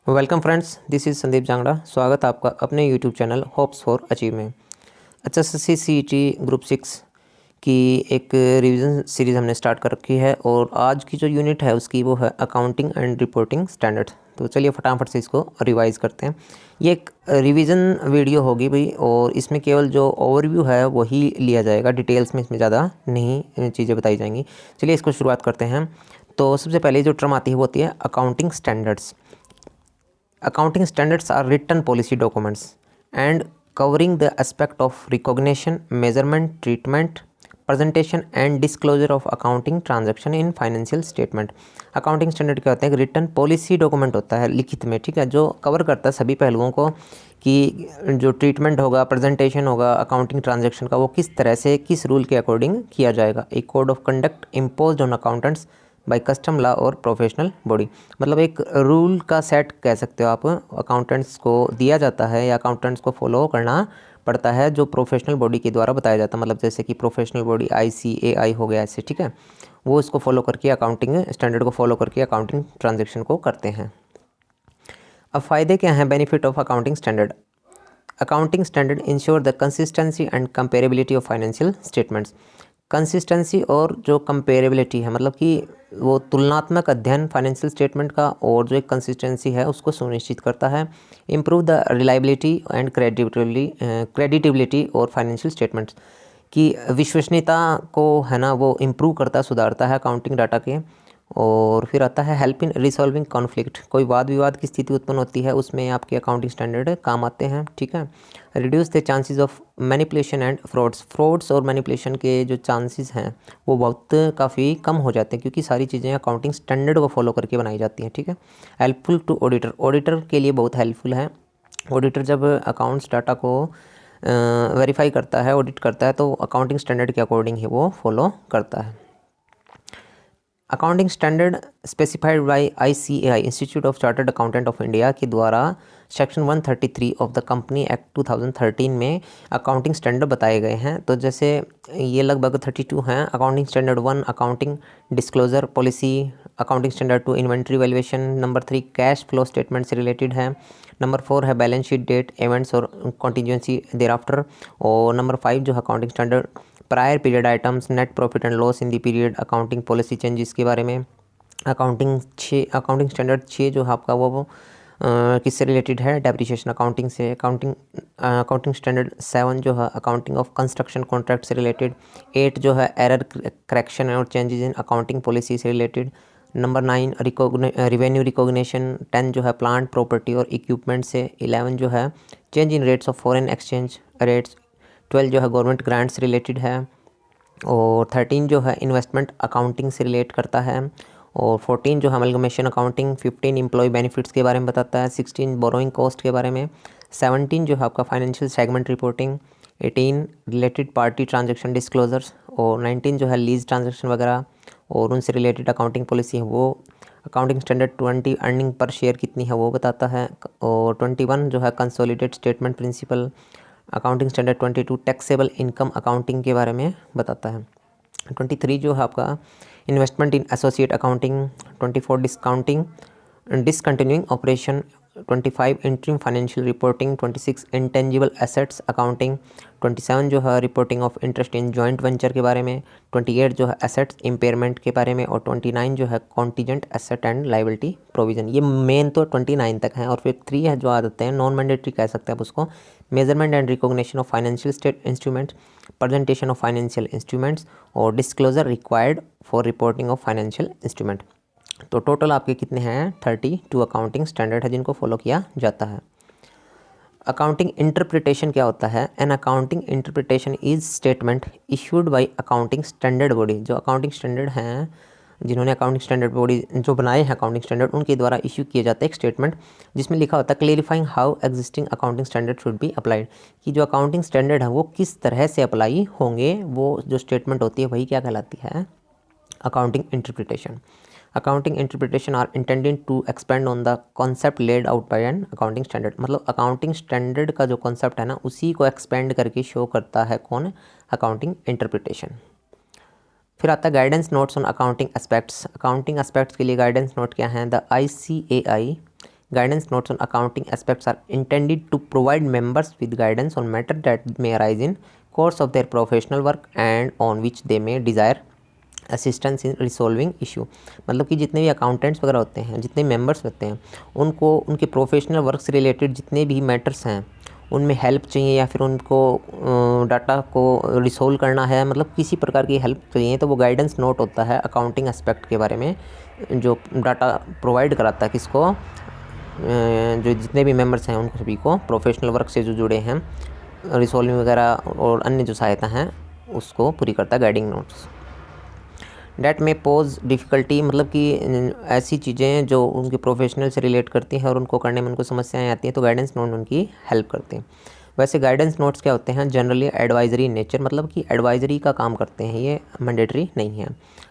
Welcome friends, this is Sandeep Jangra. स्वागत है आपका अपने YouTube channel hopes for achieve में। HSSC CET ग्रुप 6 की एक रिवीजन सीरीज़ हमने स्टार्ट कर रखी है और आज की जो यूनिट है उसकी वो है अकाउंटिंग एंड रिपोर्टिंग स्टैंडर्ड्स। तो चलिए फटाफट से इसको रिवाइज़ करते हैं। ये एक रिवीजन वीडियो होगी भाई, और इसमें केवल जो ओवरव्यू है वही लिया जाएगा, डिटेल्स में इसमें ज़्यादा नहीं चीज़ें बताई जाएंगी। चलिए इसको शुरुआत करते हैं। तो सबसे पहले जो टर्म आती है वो होती है accounting standards. Accounting standards are written policy documents and covering the aspect of recognition, measurement, treatment, presentation and disclosure of accounting transaction in financial statement। Accounting standard क्या होता है? रिटर्न पॉलिसी डॉक्यूमेंट होता है, लिखित में, ठीक है, जो कवर करता है सभी पहलुओं को कि जो ट्रीटमेंट होगा, प्रेजेंटेशन होगा अकाउंटिंग ट्रांजैक्शन का, वो किस तरह से किस रूल के अकॉर्डिंग किया जाएगा। एक code of conduct imposed on accountants by custom law और प्रोफेशनल बॉडी। मतलब एक रूल का सेट कह सकते हो आप, अकाउंटेंट्स को दिया जाता है या अकाउंटेंट्स को फॉलो करना पड़ता है, जो प्रोफेशनल बॉडी के द्वारा बताया जाता है। मतलब जैसे कि प्रोफेशनल बॉडी ICAI हो गया ऐसे, ठीक है, वो इसको फॉलो करके अकाउंटिंग स्टैंडर्ड को फॉलो करके अकाउंटिंग ट्रांजेक्शन को करते हैं। अब फ़ायदे क्या हैं? Benefit of accounting standard. Accounting standard ensure the consistency and comparability of financial statements. Consistency और जो कंपेरेबिलिटी है, मतलब कि वो तुलनात्मक अध्ययन फाइनेंशियल स्टेटमेंट का और जो एक कंसिस्टेंसी है उसको सुनिश्चित करता है। Improve the reliability and creditability और फाइनेंशियल स्टेटमेंट्स की विश्वसनीयता को है ना वो इम्प्रूव करता है, सुधारता है अकाउंटिंग डाटा के। और फिर आता है हेल्प इन रिसॉल्विंग कॉन्फ्लिक्ट। कोई वाद विवाद की स्थिति उत्पन्न होती है उसमें आपके अकाउंटिंग स्टैंडर्ड काम आते हैं, ठीक है। Reduce the chances of manipulation and frauds और मैनिपुलेशन के जो चांसेस हैं वो बहुत काफ़ी कम हो जाते हैं, क्योंकि सारी चीज़ें अकाउंटिंग स्टैंडर्ड को फॉलो करके बनाई जाती हैं, ठीक है। हेल्पफुल टू ऑडिटर के लिए बहुत हेल्पफुल है। ऑडिटर जब अकाउंट्स डाटा को वेरीफाई करता है, ऑडिट करता है, तो अकाउंटिंग स्टैंडर्ड के अकॉर्डिंग ही वो फॉलो करता है। Accounting standard specified by ICAI institute of chartered accountant of India के द्वारा section 133 of the company act 2013 में अकाउंटिंग स्टैंडर्ड बताए गए हैं। तो जैसे ये लगभग 32 हैं। Accounting standard 1 accounting disclosure policy, accounting standard 2 inventory valuation, number 3 cash flow statement से रिलेटेड है, नंबर 4 है बैलेंस शीट डेट इवेंट्स और कॉन्टीजेंसी देयर आफ्टर, और नंबर 5 जो है accounting standard prior period items, net profit and loss in the period, accounting policy changes के बारे में। अकाउंटिंग स्टैंडर्ड 6 जो है आपका वो किससे रिलेटेड है? डेप्रिसिएशन अकाउंटिंग से। अकाउंटिंग स्टैंडर्ड 7 जो है अकाउंटिंग ऑफ कंस्ट्रक्शन कॉन्ट्रैक्ट से रिलेटेड। 8 जो है एरर करेक्शन और चेंजेस इन अकाउंटिंग पॉलिसी से रिलेटेड। Number 9 revenue recognition. 10 जो है प्लांट प्रॉपर्टी और इक्विपमेंट से। 11 जो है change in rates of foreign exchange rates. 12 जो है गवर्नमेंट ग्रांट से रिलेटेड है। और 13 जो है इन्वेस्टमेंट अकाउंटिंग से रिलेट करता है। और 14 जो है अमलगमेशन अकाउंटिंग। 15 एम्प्लॉय बेनिफिट्स के बारे में बताता है। 16 बोरोइंग कॉस्ट के बारे में। 17 जो है आपका financial segment reporting. 18 related party transaction disclosures. और 19 जो है लीज ट्रांजैक्शन वगैरह और उनसे रिलेटेड अकाउंटिंग पॉलिसी है वो। अकाउंटिंग स्टैंडर्ड 20 अर्निंग पर शेयर कितनी है वो बताता है। और 21 जो है consolidated statement principal. Accounting standard 22 taxable income accounting के बारे में बताता है। 23 जो है आपका investment in associate accounting. 24 discounting discontinuing operation. 25 interim financial reporting. 26 intangible assets accounting. 27 जो है reporting of interest in joint venture के बारे में। 28 जो है एसेट्स इम्पेयरमेंट के बारे में। और 29 जो है contingent asset and liability provision. ये मेन तो 29 तक हैं, और फिर 3 है जो आ जाते हैं नॉन मैंडेटरी कह सकते हैं आप उसको। Measurement and recognition of financial state instruments, presentation of financial instruments और disclosure required for reporting of financial instrument. तो टोटल आपके कितने हैं? 32 अकाउंटिंग स्टैंडर्ड है जिनको फॉलो किया जाता है। अकाउंटिंग इंटरप्रिटेशन क्या होता है? An accounting interpretation is statement issued by accounting standard body. जो अकाउंटिंग स्टैंडर्ड हैं, जिन्होंने अकाउंटिंग स्टैंडर्ड बॉडी जो बनाए हैं अकाउंटिंग स्टैंडर्ड, उनके द्वारा इशू किया जाता है एक स्टेटमेंट जिसमें लिखा होता है clarifying how existing accounting standard should be applied. कि जो अकाउंटिंग स्टैंडर्ड है वो किस तरह से अप्लाई होंगे, वो जो स्टेटमेंट होती है वही क्या कहलाती है? Accounting interpretation. Accounting interpretation are intended to expand on the concept laid out by an accounting standard. मतलब अकाउंटिंग स्टैंडर्ड का जो कॉन्सेप्ट है ना उसी को एक्सपेंड करके शो करता है कौन? Accounting interpretation. फिर आता है guidance notes on accounting aspects. Accounting aspects के लिए गाइडेंस नोट क्या हैं? The ICAI guidance notes on accounting aspects are intended to provide members with guidance on matter that may arise in course of their professional work and on which they may desire assistance in resolving issue. मतलब कि जितने भी accountants वगैरह होते हैं, जितने members होते हैं, उनको उनके प्रोफेशनल वर्क से रिलेटेड जितने भी मैटर्स हैं उनमें हेल्प चाहिए या फिर उनको डाटा को रिसोल्व करना है, मतलब किसी प्रकार की हेल्प चाहिए, तो वो गाइडेंस नोट होता है अकाउंटिंग एस्पेक्ट के बारे में, जो डाटा प्रोवाइड कराता है किसको, जो जितने भी मेंबर्स हैं उनको सभी को प्रोफेशनल वर्क से जो जुड़े हैं, रिसोल्विंग वगैरह और अन्य जो सहायता हैं उसको पूरी करता है गाइडिंग नोट्स। डैट में पोज डिफ़िकल्टी, मतलब कि ऐसी चीज़ें जो उनके प्रोफेशनल से रिलेट करती हैं और उनको करने में उनको समस्याएं आती हैं, तो गाइडेंस नोट उनकी हेल्प करते हैं। वैसे गाइडेंस नोट्स क्या होते हैं, जनरली एडवाइजरी नेचर, मतलब कि एडवाइजरी का काम करते हैं, ये मैंडेटरी नहीं है।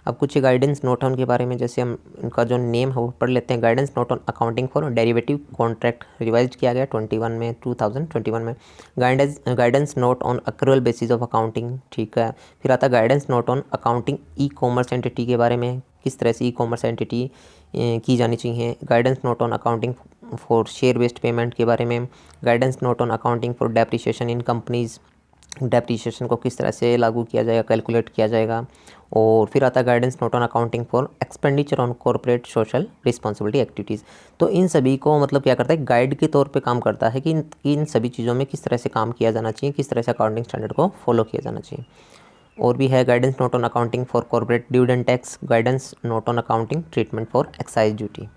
अब कुछ गाइडेंस नोट है उनके बारे में, जैसे हम उनका जो नेम है वो पढ़ लेते हैं। Guidance note on accounting for derivative contract revise किया गया 2021 में। Guidance note on accrual basis of accounting, ठीक है। फिर आता है guidance note on accounting e commerce entity के बारे में, किस तरह से ई कॉमर्स एंटिटी की जानी चाहिए। Guidance note on accounting for share based payment के बारे में। Guidance note on accounting for depreciation in companies, depreciation को किस तरह से लागू किया जाएगा, कैलकुलेट किया जाएगा। और फिर आता है guidance note on accounting for expenditure on corporate social responsibility activities. तो इन सभी को मतलब क्या करता है, गाइड के तौर पे काम करता है कि इन सभी चीज़ों में किस तरह से काम किया जाना चाहिए, किस तरह से अकाउंटिंग स्टैंडर्ड को फॉलो किया जाना चाहिए। और भी है guidance note on accounting for corporate dividend tax, guidance note on accounting treatment for excise duty.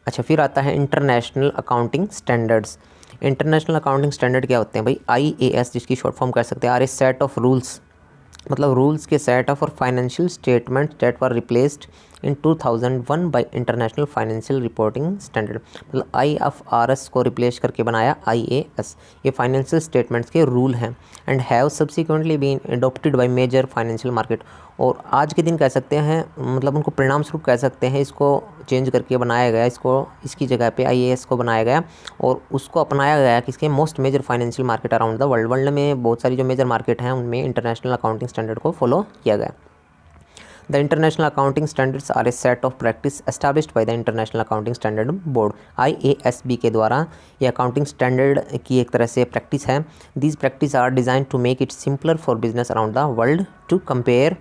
अच्छा, फिर आता है international accounting standards. International accounting standard क्या होते हैं भाई, IAS जिसकी शॉर्ट फॉर्म कर सकते हैं, are a set of rules, मतलब रूल्स के set of for financial statement that were replaced in 2001 by international financial reporting standard. मतलब IFRS को रिप्लेस करके बनाया IAS। ये फाइनेंशियल स्टेटमेंट्स के रूल हैं and have subsequently been adopted by major financial market. और आज के दिन कह सकते हैं, मतलब उनको परिणाम स्वरूप कह सकते हैं, इसको चेंज करके बनाया गया, इसकी जगह पे IAS को बनाया गया और उसको अपनाया गया किसके, most major financial market around the world में बहुत सारी जो मेजर मार्केट हैं उनमें इंटरनेशनल अकाउंटिंग स्टैंडर्ड को फॉलो किया गया। The international accounting standards are a set of practice established by the international accounting standard board, IASB के द्वारा। ये अकाउंटिंग स्टैंडर्ड की एक तरह से प्रैक्टिस है। These practice are design to make it simpler for business around the world to compare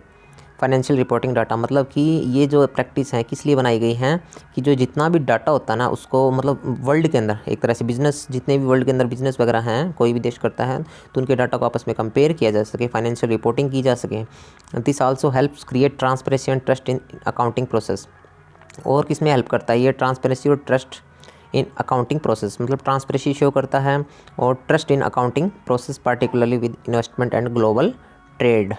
financial reporting data. मतलब कि ये जो प्रैक्टिस है किस लिए बनाई गई हैं कि जो जितना भी डाटा होता है ना उसको, मतलब वर्ल्ड के अंदर एक तरह से बिजनेस, जितने भी वर्ल्ड के अंदर बिजनेस वगैरह हैं, कोई भी देश करता है, तो उनके डाटा को आपस में कंपेयर किया जा सके, फाइनेंशियल रिपोर्टिंग की जा सके। This also helps create transparency and trust in accounting process. और किस में हेल्प करता है ये, ट्रांसपेरेंसी और ट्रस्ट इन अकाउंटिंग प्रोसेस, मतलब ट्रांसपेरेंसी शो करता है और trust in accounting process, particularly with investment and global trade.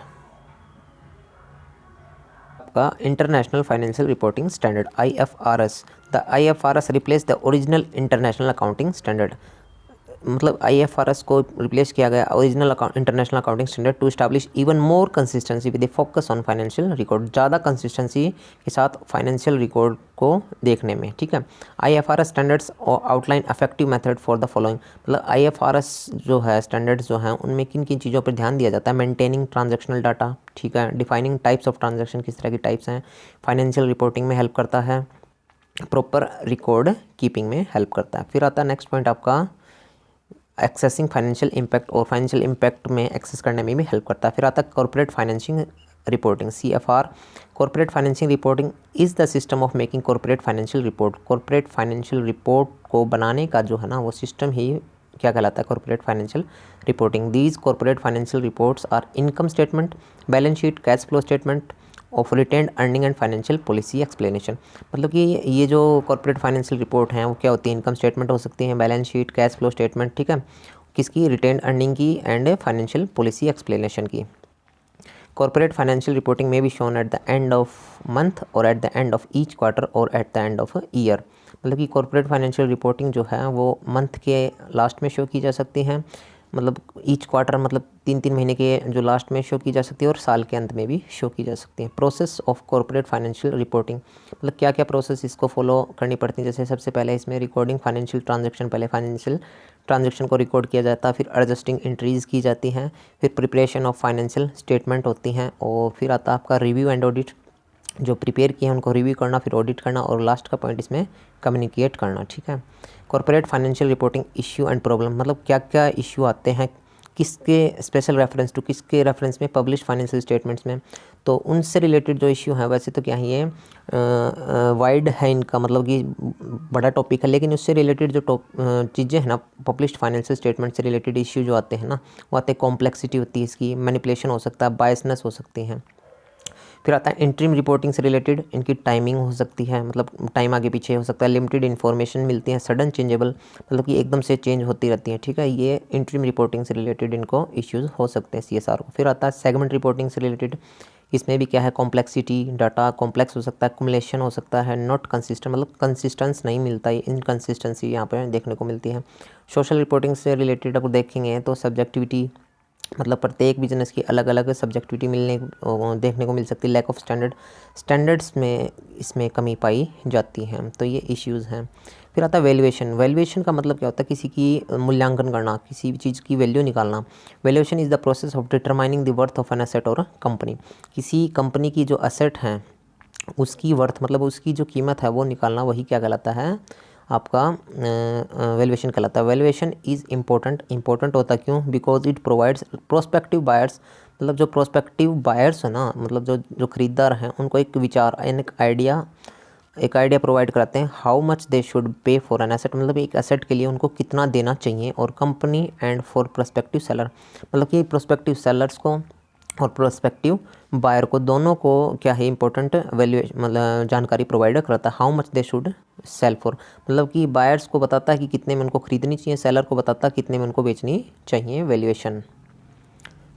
का international financial reporting standard IFRS। The IFRS replace the original international accounting standard. मतलब IFRS को replace किया गया original international accounting standard to establish even more consistency with A focus on financial record, ज़्यादा consistency के साथ financial record को देखने में, ठीक है। IFRS standards outline effective method for the following. मतलब IFRS जो है स्टैंडर्ड्स जो हैं उनमें किन किन चीज़ों पर ध्यान दिया जाता है, मेंटेनिंग ट्रांजैक्शनल डाटा, ठीक है, डिफाइनिंग टाइप्स ऑफ ट्रांजैक्शन, किस तरह की टाइप्स हैं, फाइनेंशियल रिपोर्टिंग में हेल्प करता है, प्रॉपर रिकॉर्ड कीपिंग में हेल्प करता है। फिर आता है नेक्स्ट पॉइंट आपका एक्सेसिंग फाइनेंशियल इम्पैक्ट, और फाइनेंशियल इम्पैक्ट में एक्सेस करने में भी हेल्प करता है। फिर आता है corporate financing reporting, CFR। Corporate financing reporting is the system of making corporate financial report. Corporate financial report को बनाने का जो है ना वो सिस्टम ही क्या कहलाता है, corporate financial reporting. These corporate financial reports are income statement, balance sheet, cash flow statement of retained earning and financial policy explanation. मतलब कि ये जो कॉर्पोरेट फाइनेंशियल रिपोर्ट हैं वो क्या होती है, इनकम स्टेटमेंट हो सकती है, balance sheet, cash flow statement, ठीक है, किसकी, रिटेन्ड अर्निंग की एंड फाइनेंशियल पॉलिसी एक्सप्लेनेशन की। कॉर्पोरेट फाइनेंशियल रिपोर्टिंग में be shown at the end of month और at the end of each quarter और at the end of year. मतलब कि कॉर्पोरेट फाइनेंशियल रिपोर्टिंग जो है वो मंथ के लास्ट में शो की जा सकती है, मतलब ईच क्वार्टर मतलब 3 महीने के जो लास्ट में शो की जा सकती है, और साल के अंत में भी शो की जा सकती है। Process of corporate financial reporting, मतलब क्या क्या प्रोसेस इसको फॉलो करनी पड़ती है। जैसे सबसे पहले इसमें रिकॉर्डिंग फाइनेंशियल ट्रांजैक्शन, पहले फाइनेंशियल ट्रांजैक्शन को रिकॉर्ड किया जाता है, फिर एडजस्टिंग एंट्रीज़ की जाती हैं, फिर प्रिपरेशन ऑफ फाइनेंशियल स्टेटमेंट होती हैं, और फिर आता है आपका रिव्यू एंड ऑडिट। जो प्रिपेयर किए हैं उनको रिव्यू करना, फिर ऑडिट करना, और लास्ट का पॉइंट इसमें कम्युनिकेट करना। ठीक है। Corporate financial reporting issue and problem, मतलब क्या क्या इश्यू आते हैं, किसके स्पेशल रेफरेंस टू, किसके रेफरेंस में, पब्लिश फाइनेंशियल स्टेटमेंट्स में, तो उनसे रिलेटेड जो इश्यू है, वैसे तो क्या है ये वाइड है इनका, मतलब कि बड़ा टॉपिक है, लेकिन उससे रिलेटेड जो चीज़ें हैं ना, पब्लिश्ड फाइनेंशियल स्टेटमेंट से रिलेटेड इश्यू जो आते हैं ना, वो आते हैं, कॉम्प्लेक्सिटी होती है इसकी, मैनिपुलेशन हो सकता है, बायसनेस हो सकती हैं। फिर आता है इंटरिम रिपोर्टिंग से रिलेटेड, इनकी टाइमिंग हो सकती है, मतलब टाइम आगे पीछे हो सकता है, लिमिटेड इन्फॉर्मेशन मिलती है, सडन चेंजेबल, मतलब कि एकदम से चेंज होती रहती है। ठीक है, ये इंटरिम रिपोर्टिंग से रिलेटेड इनको इश्यूज़ हो सकते हैं CSR को। फिर आता है सेगमेंट रिपोर्टिंग से रिलेटेड, इसमें भी क्या है, कॉम्प्लेक्सिटी, डाटा कॉम्प्लेक्स हो सकता है, कुमुलेशन हो सकता है, नॉट कंसिस्टेंट, मतलब कंसिस्टेंस नहीं मिलता है, इनकंसिस्टेंसी यहाँ पर देखने को मिलती है। सोशल रिपोर्टिंग से रिलेटेड अगर देखेंगे तो सब्जेक्टिविटी, मतलब प्रत्येक बिजनेस की अलग अलग सब्जेक्टिविटी देखने को मिल सकती है। लैक ऑफ स्टैंडर्ड्स में इसमें कमी पाई जाती है, तो ये इश्यूज़ हैं। फिर आता है वैल्यूएशन। वैल्यूएशन का मतलब क्या होता है, किसी की मूल्यांकन करना, किसी भी चीज़ की वैल्यू निकालना। Valuation is the process of determining the worth of an asset और कंपनी। किसी कंपनी की जो एसेट हैं उसकी वर्थ, मतलब उसकी जो कीमत है वो निकालना, वही क्या कहलाता है, आपका वैल्यूएशन कहलाता है। वैल्यूएशन इज़ इम्पोर्टेंट होता क्यों, because it provides prospective buyers, मतलब जो प्रोस्पेक्टिव बायर्स है ना, मतलब जो खरीदार हैं, उनको एक विचार, एक आइडिया प्रोवाइड कराते हैं, how much they should pay for an asset, मतलब एक एसेट के लिए उनको कितना देना चाहिए, और company and for prospective seller, मतलब कि प्रोस्पेक्टिव सेलर्स को और प्रोस्पेक्टिव बायर को, दोनों को क्या है, इंपॉर्टेंट वैल्यूएशन, मतलब जानकारी प्रोवाइड करता है। How much they should sell for, मतलब कि बायर्स को बताता है कि कितने में उनको खरीदनी चाहिए, सेलर को बताता है कितने में उनको बेचनी चाहिए, वैल्यूएशन।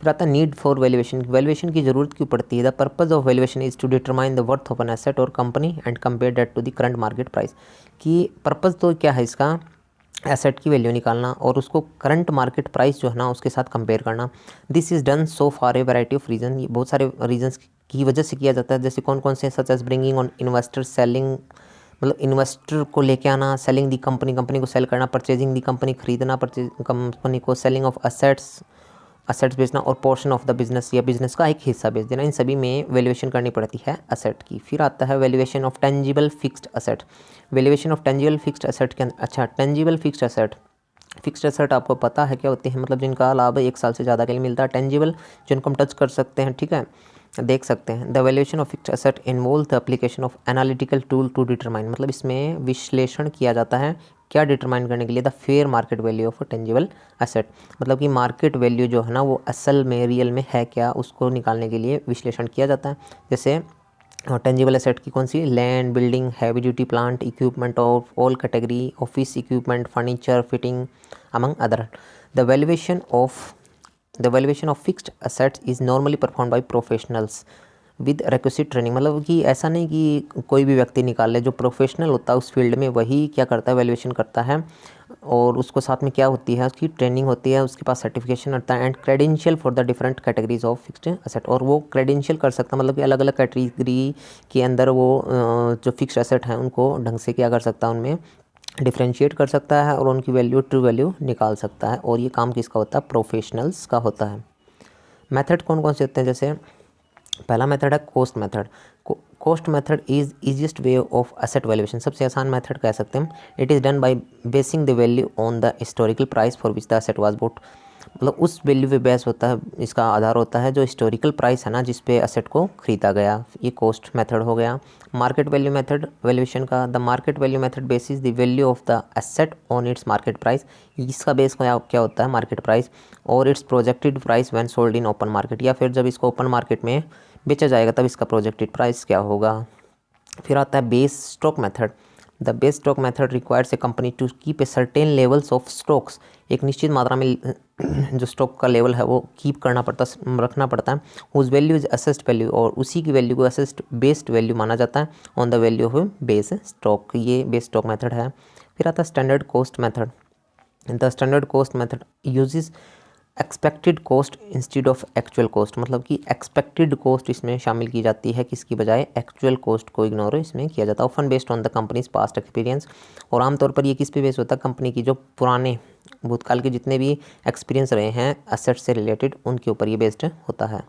फिर आता है नीड फॉर वैल्यूएशन। वैल्यूएशन की ज़रूरत क्यों पड़ती है। The purpose of valuation is to determine the worth of an asset और company and compare that to the current market price. कि पर्पज़ तो क्या है इसका, एसेट की वैल्यू निकालना और उसको करंट मार्केट प्राइस जो है ना उसके साथ कंपेयर करना। This is done so for a variety of reason, ये बहुत सारे रीजंस की वजह से किया जाता है। जैसे कौन कौन से, such as bringing on investor, selling, मतलब इन्वेस्टर को लेके आना, सेलिंग दी कंपनी को सेल करना, परचेजिंग दी कंपनी खरीदना, परचेज कंपनी को, सेलिंग ऑफ असेट्स बेचना, और पोर्शन ऑफ द बिजनेस या बिजनेस का एक हिस्सा बेच देना। इन सभी में वैल्यूएशन करनी पड़ती है असेट की। फिर आता है valuation of tangible fixed asset. Valuation of tangible fixed asset के अंदर, अच्छा, टेंजिबल फिक्स्ड असेट आपको पता है क्या होती है, मतलब जिनका लाभ 1 साल से ज़्यादा के लिए मिलता है। टेंजिबल, जिनको हम टच कर सकते हैं, ठीक है, देख सकते हैं। The valuation of fixed asset involve the application of analytical tool to determine, मतलब इसमें विश्लेषण किया जाता है क्या डिटरमाइन करने के लिए, the fair market value of tangible asset, मतलब कि मार्केट वैल्यू जो है ना वो असल में, रियल में है क्या, उसको निकालने के लिए विश्लेषण किया जाता है। जैसे टेंजिबल एसेट की कौन सी, land, building, heavy duty plant, equipment of all category, office equipment, furniture, fitting, among other. The valuation of the valuation of fixed assets is normally perform by professionals with requisite training, मतलब कि ऐसा नहीं कि कोई भी व्यक्ति निकाल ले, जो प्रोफेशनल होता है उस फील्ड में वही क्या करता है, वैल्यूएशन करता है, और उसको साथ में क्या होती है, उसकी ट्रेनिंग होती है, उसके पास सर्टिफिकेशन होता है, and credential for the different categories of fixed asset, और वो क्रेडेंशियल कर सकता है, मतलब कि अलग अलग कैटेगरी के अंदर वो जो फिक्स्ड असेट हैं उनको ढंग से क्या कर सकता है, उनमें डिफ्रेंशिएट कर सकता है, और उनकी वैल्यू, ट्रू वैल्यू निकाल सकता है। और ये काम किसका होता है, प्रोफेशनल्स का होता है। मेथड कौन कौन से होते हैं, जैसे पहला मेथड है cost method. Cost method is easiest way of asset valuation, सबसे आसान मेथड कह सकते हैं। It is done by basing the value on the historical price for which the asset was bought, मतलब उस वैल्यू पे बेस होता है, इसका आधार होता है जो हिस्टोरिकल प्राइस है ना जिस पे एसेट को खरीदा गया, ये कॉस्ट मेथड हो गया। मार्केट वैल्यू मेथड वैल्यूएशन का, the market value method basis the value of the asset on its market price, इसका बेस क्या होता है, मार्केट प्राइस, और it's projected price when sold in open market, या फिर जब इसको ओपन मार्केट में बेचा जाएगा तब इसका प्रोजेक्टेड प्राइस क्या होगा। फिर आता है base stock method. The base stock method requires a company to keep a certain levels of stocks, एक निश्चित मात्रा में जो स्टॉक का लेवल है वो कीप करना पड़ता, रखना पड़ता है। Whose value is assessed value, और उसी की वैल्यू को असेस्ड बेस्ड वैल्यू माना जाता है on the value of base stock, ये बेस स्टॉक मेथड है। फिर आता है standard cost method. The standard cost method uses expected cost instead of actual cost, मतलब कि एक्सपेक्टेड कॉस्ट इसमें शामिल की जाती है, किसकी बजाय एक्चुअल कॉस्ट को इग्नोर इसमें किया जाता है। Often based on the companies past experience, और आमतौर पर ये किस पे बेस होता है, कंपनी की जो पुराने भूतकाल के जितने भी एक्सपीरियंस रहे हैं एसेट से रिलेटेड, उनके ऊपर ये बेस्ड होता है।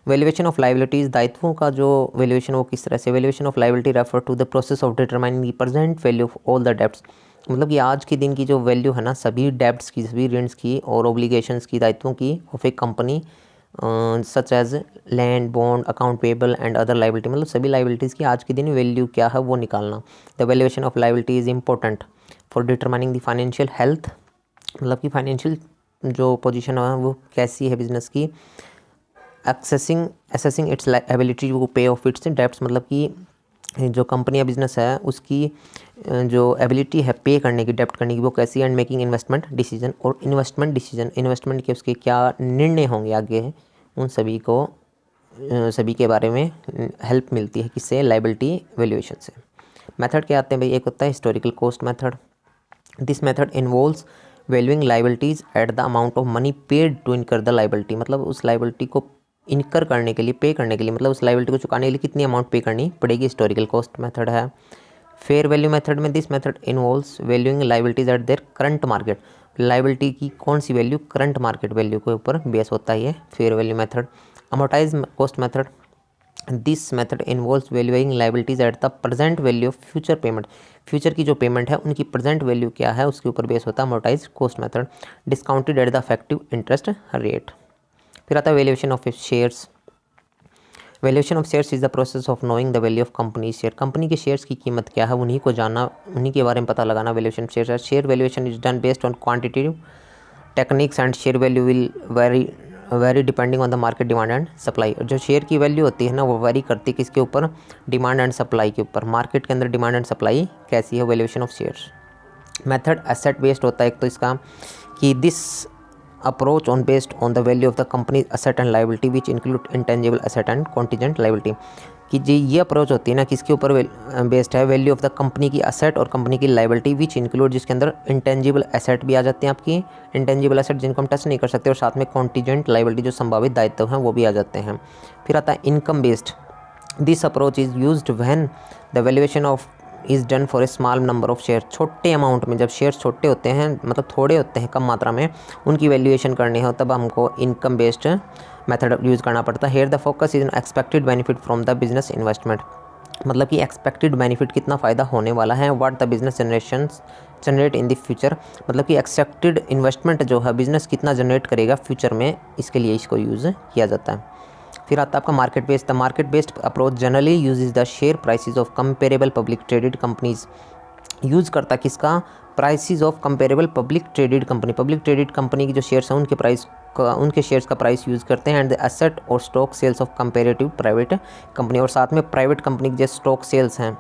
वैल्यूएशन ऑफ लाइबिलिटीज़, दायित्वों का जो वैल्यूएशन वो किस तरह से, valuation of liability refer to the process of determining the present value of all the debts, मतलब कि आज के दिन की जो वैल्यू है ना सभी डेब्ट्स की, सभी ऋण की और ओब्लिगेशंस की, दायित्वों की of a company such as land, bond, account payable and other liability, मतलब सभी लाइबिलिटीज़ की आज के दिन वैल्यू क्या है वो निकालना। The valuation of liability is important for determining the financial health, मतलब कि फाइनेंशियल जो पोजीशन है वो कैसी है बिजनेस की। असेसिंग इट्स एबिलिटी टू पे ऑफ इट्स डेब्ट्स, मतलब कि जो कंपनी या बिजनेस है उसकी जो एबिलिटी है पे करने की, डेब्ट करने की, वो कैसी। एंड मेकिंग इन्वेस्टमेंट डिसीजन, और इन्वेस्टमेंट के उसके क्या निर्णय होंगे आगे, उन सभी को सभी के बारे में हेल्प मिलती है किससे, लाइबिलिटी वैल्यूएशन से। मेथड क्या आते हैं भाई, एक होता है historical cost method. This method involves valuing liabilities at the amount of money paid to incur the liability, मतलब उस लाइबिलिटी को इनकर करने के लिए, पे करने के लिए, मतलब उस लाइबिलिटी को चुकाने के लिए कितनी अमाउंट पे करनी पड़ेगी, हिस्टोरिकल कॉस्ट मेथड है। फेयर वैल्यू मेथड में this method involves valuing liabilities eight their current market, liability की कौन सी वैल्यू, करंट मार्केट वैल्यू के ऊपर बेस होता है ये fair value method. Amortise cost method, this method involves valuing liabilities at the present value of future payment, future की जो payment है उनकी प्रेजेंट वैल्यू क्या है उसके ऊपर बेस होता है amortise cost method. Discounted at the effective interest rate. फिर आता है valuation of shares. Valuation of shares is the process of knowing the value of company share, company के शेयर्स की कीमत क्या है उन्हीं को जानना, उन्हीं के बारे में पता लगाना वैल्यूएशन शेयर है। Share valuation is done based on quantitative techniques and share value will very depending on the market demand and supply. जो शेयर की वैल्यू होती है ना वो वेरी करती है किसके ऊपर, डिमांड एंड सप्लाई के ऊपर, मार्केट के अंदर डिमांड एंड सप्लाई कैसी है, valuation of shares. Method asset based होता है एक तो इसका, कि this approach on based on the value of the company asset and liability which include intangible asset and contingent liability, कि जी ये अप्रोच होती है ना किसके ऊपर बेस्ड है, वैल्यू ऑफ द कंपनी की असेट और कंपनी की लाइबिलिटी विच इंक्लूड, जिसके अंदर इंटेंजिबल असेट भी आ जाते हैं आपकी, इंटेंजिबल असेट जिनको हम टच नहीं कर सकते, और साथ में कॉन्टीजेंट लाइबिलिटी जो संभावित दायित्व हैं वो भी आ जाते हैं। फिर आता है income based. This approach is used when the valuation of is done for a small number of share, छोटे अमाउंट में, जब शेयर्स छोटे होते हैं मतलब थोड़े होते हैं, कम मात्रा में, उनकी वैल्यूएशन करनी हो तब हमको इनकम बेस्ड मेथड यूज़ करना पड़ता है। Here the focus is expected benefit from the business investment, मतलब कि एक्सपेक्टेड बेनिफिट कितना फ़ायदा होने वाला है, what the business generate in the future, मतलब कि एक्सपेक्टेड इन्वेस्टमेंट जो है बिजनेस कितना जनरेट करेगा फ्यूचर में, इसके लिए इसको यूज़ किया जाता है। फिर आता है आपका market based. The market based approach generally uses the share prices of comparable public traded companies, use करता किसका, prices of comparable public traded company, public traded company की जो शेयर्स हैं उनके प्राइस का, उनके शेयर्स का प्राइस यूज़ करते हैं। एंड द एसेट और stock sales of comparative private company, और साथ में प्राइवेट कंपनी के जो स्टॉक सेल्स हैं,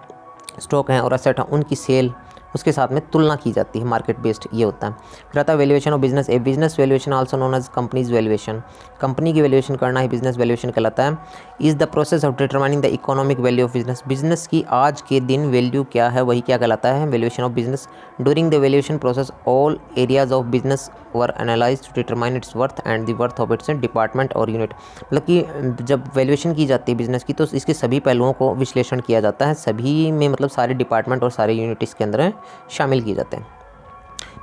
स्टॉक हैं और एसेट हैं उनकी सेल उसके साथ में तुलना की जाती है, मार्केट बेस्ड ये होता है। फिर आता है valuation of business. A business valuation also known as company's valuation, company की वैल्यूएशन करना ही बिजनेस वैल्यूएशन कहलाता है। Is the process of determining the economic value of business, business की आज के दिन वैल्यू क्या है वही क्या कहलाता है, valuation of business. During the valuation process all areas of business were analyse to determine its worth and the worth of its department और यूनिट, मतलब कि जब वैल्यूएशन की जाती है बिजनेस की तो इसके सभी पहलुओं को विश्लेषण किया जाता है, सभी में मतलब सारे डिपार्टमेंट और सारे यूनिट इसके अंदर शामिल किए जाते हैं।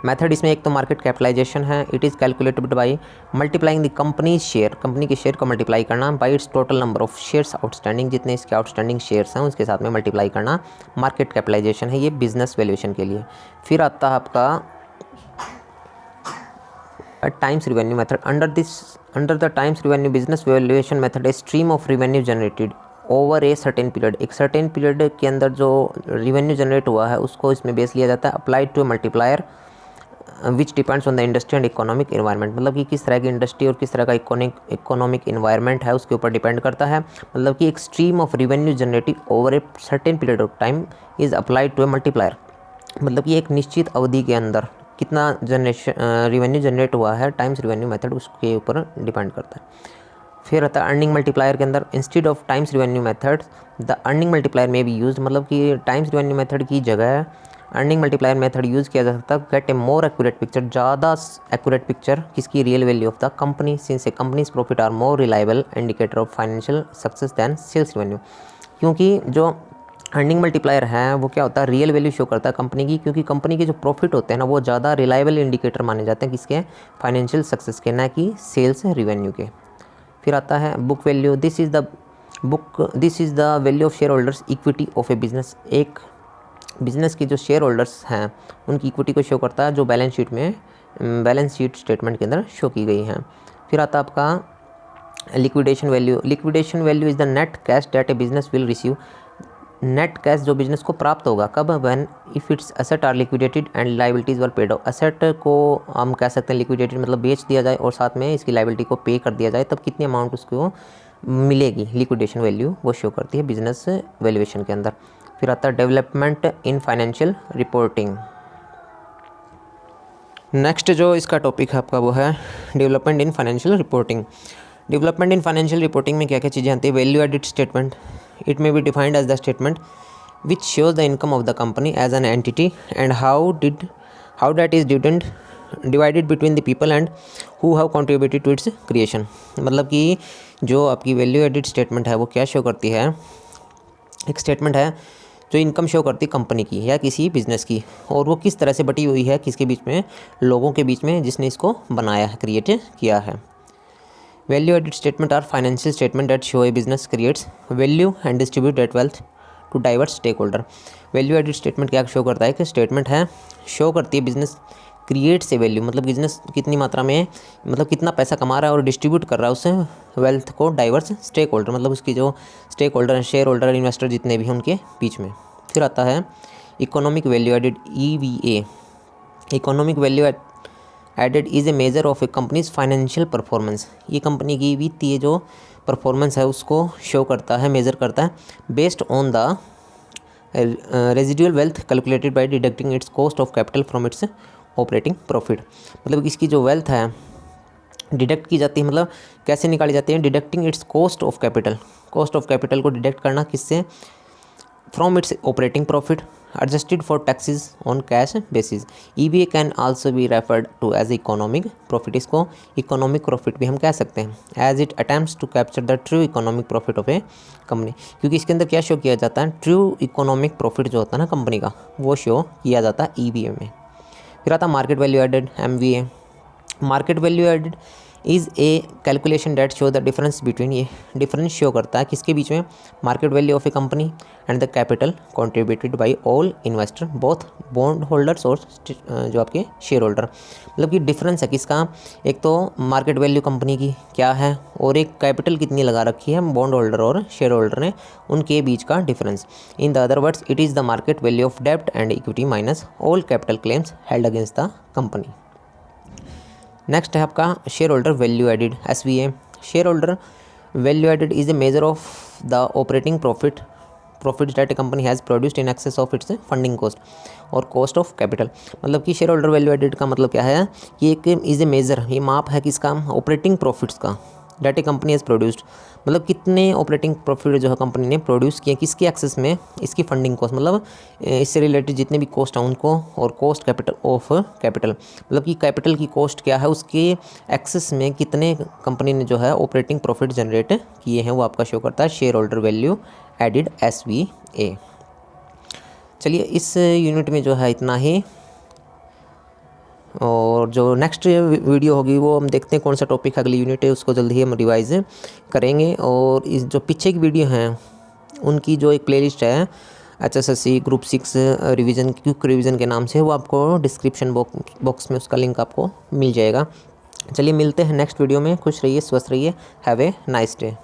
मेथड इसमें एक तो मार्केट कैपिटलाइजेशन है, it is calculated by multiplying the company share, company के शेयर को मल्टीप्लाई करना bye it's total number of shares outstanding, जितने इसके आउटस्टैंडिंग शेयर्स हैं उसके साथ में मल्टीप्लाई करना मार्केट कैपिटलाइजेशन है, ये बिजनेस वैल्यूएशन के लिए। फिर आता है आपका times revenue method. Under the times revenue business valuation method a stream of revenue generated over a certain period, एक सर्टेन पीरियड के अंदर जो रिवेन्यू जनरेट हुआ है उसको इसमें बेस लिया जाता है। Applied to multiplier which depends on the industry and economic environment, मतलब कि किस तरह की इंडस्ट्री और किस तरह का इकोनॉमिक इन्वायरमेंट है उसके ऊपर डिपेंड करता है। मतलब कि एक stream of revenue generated over a certain period of time is applied to a multiplier, मतलब कि एक निश्चित अवधि के अंदर कितना रिवेन्यू जनरेट हुआ है, टाइम्स रिवेन्यू मेथड उसके ऊपर डिपेंड करता है। फिर आता है अर्निंग मल्टीप्लायर के अंदर, instead of times revenue method the earning multiplier में भी यूज, मतलब कि टाइम्स रिवेन्यू मेथड की जगह अर्निंग मल्टीप्लायर मेथड यूज़ किया जा सकता है। Get a more accurate picture, ज़्यादा एक्यूरेट पिक्चर किसकी, real value of the company, since a company's profit are more reliable indicator of financial success than sales revenue, क्योंकि जो अर्निंग मल्टीप्लायर है वो क्या होता है, रियल वैल्यू शो करता है कंपनी की, क्योंकि कंपनी के जो प्रॉफिट होते हैं ना वो ज़्यादा रिलायबल इंडिकेटर माने जाते हैं किसके, फाइनेंशियल सक्सेस के, ना कि सेल्स रिवेन्यू के। फिर आता है book value, this is the value of share holders equity of A business. एक बिजनेस के जो शेयर होल्डर्स हैं उनकी इक्विटी को शो करता है जो बैलेंस शीट स्टेटमेंट के अंदर शो की गई हैं। फिर आता है आपका liquidation value is the net cash that a business will receive. Net cash जो बिजनेस को प्राप्त होगा कब, when if its asset are liquidated and liabilities were paid off. Asset को हम कह सकते हैं लिक्विडेटेड मतलब बेच दिया जाए और साथ में इसकी लाइबिलिटी को पे कर दिया जाए, तब कितनी अमाउंट उसको मिलेगी, लिक्विडेशन वैल्यू वो शो करती है बिजनेस वैल्यूएशन के अंदर। फिर आता है development in financial reporting. Next जो इसका टॉपिक है आपका वो है development in financial reporting. Development in financial reporting में क्या क्या चीज़ें आती है, value added statement, it may be defined as the statement which shows the income of the company as an entity and how that is divided between the people and who have contributed to its creation. मतलब कि जो आपकी value added statement है वो क्या show करती है, एक स्टेटमेंट है जो इनकम शो करती है कंपनी की या किसी बिजनेस की, और वो किस तरह से बटी हुई है, किसके बीच में, लोगों के बीच में जिसने इसको बनाया है, क्रिएट किया है। Value added statement are financial statement that show a business creates value and distribute that wealth to diverse stakeholder. Value added statement क्या शो करता है कि स्टेटमेंट है शो करती है बिजनेस क्रिएट से वैल्यू, मतलब बिजनेस कितनी मात्रा में, मतलब कितना पैसा कमा रहा है और डिस्ट्रीब्यूट कर रहा है उससे वेल्थ को डाइवर्स स्टेक होल्डर, मतलब उसकी जो स्टेक होल्डर हैं, शेयर होल्डर, इन्वेस्टर जितने भी हैं उनके बीच में। फिर आता है economic value added EVA। Economic value added is a measure of a company's financial performance. ये कंपनी की वित्तीय जो परफॉर्मेंस है उसको शो करता है, मेज़र करता है, based on the residual wealth calculated by deducting its cost of capital from its operating profit. मतलब इसकी जो वेल्थ है डिडक्ट की जाती है, मतलब कैसे निकाली जाती है, deducting its cost of capital को डिडक्ट करना किससे, from its operating profit adjusted for taxes on cash basis। EVA can also be referred to as economic profit. इसको इकोनॉमिक प्रॉफिट भी हम कह सकते हैं, as it attempts to capture the true economic profit of a company, क्योंकि इसके अंदर क्या शो किया जाता है, ट्रू इकोनॉमिक प्रॉफिट जो होता है ना कंपनी का वो शो किया जाता है EVA में। फिर आता market value added MVA। Market value added is a calculation that show the difference between, ये डिफरेंस शो करता है किसके बीच में, market value of a company and the capital contributed by all investor both bondholders और जो आपके share holder. मतलब कि डिफरेंस है किसका, एक तो मार्केट वैल्यू कंपनी की क्या है और एक कैपिटल कितनी लगा रखी है बॉन्ड होल्डर और शेयर होल्डर ने, उनके बीच का difference. In the other words it is the market value of डेब्ट and equity minus all capital claims held against the company. Next है आपका share holder value added SVA। Share holder value added is a measure of the operating profit that a company has produced in excess of its funding cost और cost of capital. मतलब कि share holder value added का मतलब क्या है कि एक is a major, ये माप है किसका, ऑपरेटिंग प्रॉफिट्स का, that a company has produced, मतलब कितने ऑपरेटिंग प्रॉफिट जो है कंपनी ने प्रोड्यूस किए, किसकी एक्सेस में, इसकी फंडिंग कॉस्ट, मतलब इससे रिलेटेड जितने भी कॉस्ट हैं उनको, और कॉस्ट कैपिटल ऑफ कैपिटल, मतलब कि कैपिटल की कॉस्ट क्या है, उसके एक्सेस में कितने कंपनी ने जो है ऑपरेटिंग प्रॉफिट जनरेट किए हैं, वो आपका शो करता है share holder value added SVA। चलिए इस यूनिट में जो है इतना ही, और जो नेक्स्ट वीडियो होगी वो हम देखते हैं कौन सा टॉपिक अगली यूनिट है, उसको जल्दी ही हम रिवाइज करेंगे। और इस जो पीछे की वीडियो हैं उनकी जो एक प्लेलिस्ट है HSSC group 6 revision, quick revision के नाम से, वो आपको डिस्क्रिप्शन बॉक्स में उसका लिंक आपको मिल जाएगा। चलिए मिलते हैं नेक्स्ट वीडियो में, खुश रहिए, स्वस्थ रहिए, हैव ए नाइस डे।